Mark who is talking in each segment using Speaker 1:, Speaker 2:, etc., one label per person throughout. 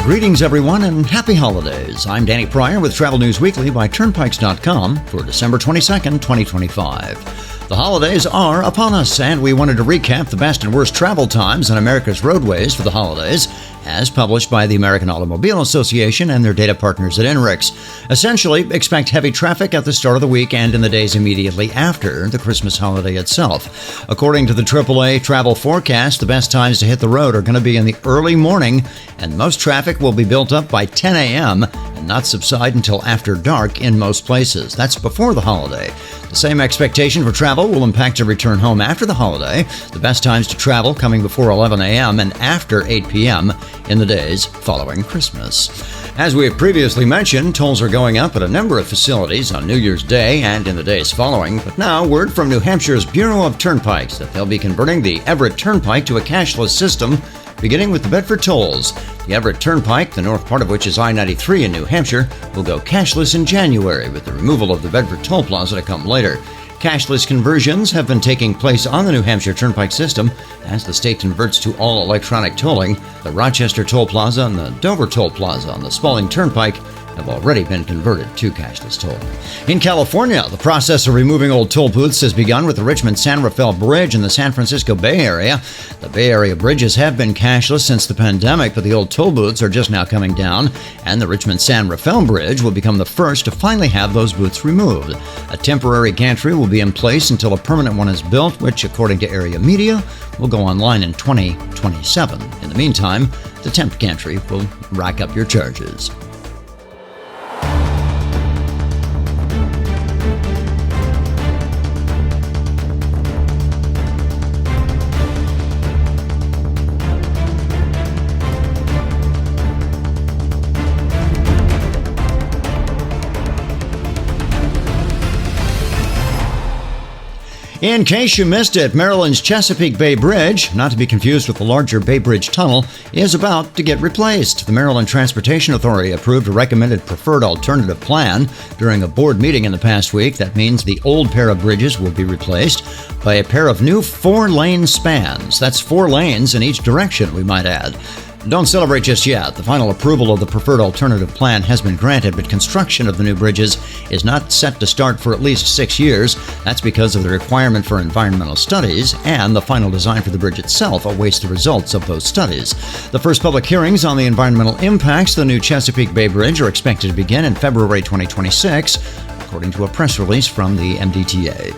Speaker 1: Greetings, everyone, and happy holidays. I'm Danny Pryor with Travel News Weekly by Turnpikes.com for December 22nd, 2025. The holidays are upon us, and we wanted to recap the best and worst travel times on America's roadways for the holidays, as published by the American Automobile Association and their data partners at INRIX. Essentially, expect heavy traffic at the start of the week and in the days immediately after the Christmas holiday itself. According to the AAA travel forecast, the best times to hit the road are going to be in the early morning, and most traffic will be built up by 10 a.m. and not subside until after dark in most places. That's before the holiday. The same expectation for travel will impact a return home after the holiday. The best times to travel coming before 11 a.m. and after 8 p.m. in the days following Christmas. As we have previously mentioned, tolls are going up at a number of facilities on New Year's Day and in the days following, but now word from New Hampshire's Bureau of Turnpikes that they'll be converting the Everett Turnpike to a cashless system, beginning with the Bedford tolls. The Everett Turnpike, the north part of which is I-93 in New Hampshire, will go cashless in January, with the removal of the Bedford toll plaza to come later. Cashless conversions have been taking place on the New Hampshire Turnpike system as the state converts to all electronic tolling. The Rochester Toll Plaza and the Dover Toll Plaza on the Spalding Turnpike have already been converted to cashless tolling. In California, the process of removing old toll booths has begun with the Richmond-San Rafael Bridge in the San Francisco Bay Area. The Bay Area bridges have been cashless since the pandemic, but the old toll booths are just now coming down, and the Richmond-San Rafael Bridge will become the first to finally have those booths removed. A temporary gantry will be in place until a permanent one is built, which, according to area media, will go online in 2027. In the meantime, the temp gantry will rack up your charges. In case you missed it, Maryland's Chesapeake Bay Bridge, not to be confused with the larger Bay Bridge Tunnel, is about to get replaced. The Maryland Transportation Authority approved a recommended preferred alternative plan during a board meeting in the past week. That means the old pair of bridges will be replaced by a pair of new 4-lane spans. That's 4 lanes in each direction, we might add. Don't celebrate just yet. The final approval of the preferred alternative plan has been granted, but construction of the new bridges is not set to start for at least 6 years. That's because of the requirement for environmental studies, and the final design for the bridge itself awaits the results of those studies. The first public hearings on the environmental impacts of the new Chesapeake Bay Bridge are expected to begin in February 2026, according to a press release from the MDTA.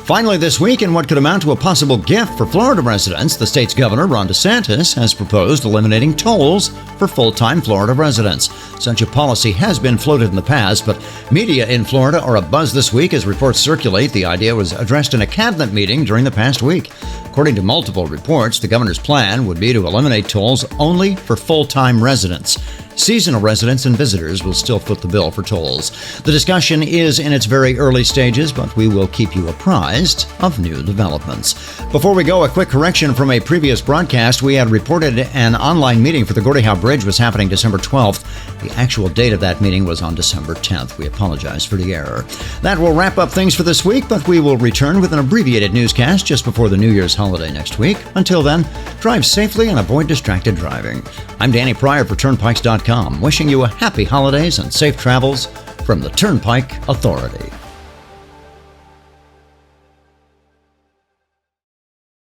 Speaker 1: Finally this week, in what could amount to a possible gift for Florida residents, the state's governor, Ron DeSantis, has proposed eliminating tolls for full-time Florida residents. Such a policy has been floated in the past, but media in Florida are abuzz this week as reports circulate. The idea was addressed in a cabinet meeting during the past week. According to multiple reports, the governor's plan would be to eliminate tolls only for full-time residents. Seasonal residents and visitors will still foot the bill for tolls. The discussion is in its very early stages, but we will keep you apprised of new developments. Before we go, a quick correction from a previous broadcast. We had reported an online meeting for the Gordie Howe Bridge was happening December 12th. The actual date of that meeting was on December 10th. We apologize for the error. That will wrap up things for this week, but we will return with an abbreviated newscast just before the New Year's holiday next week. Until then, drive safely and avoid distracted driving. I'm Danny Pryor for Turnpikes.com, wishing you a happy holidays and safe travels from the Turnpike Authority.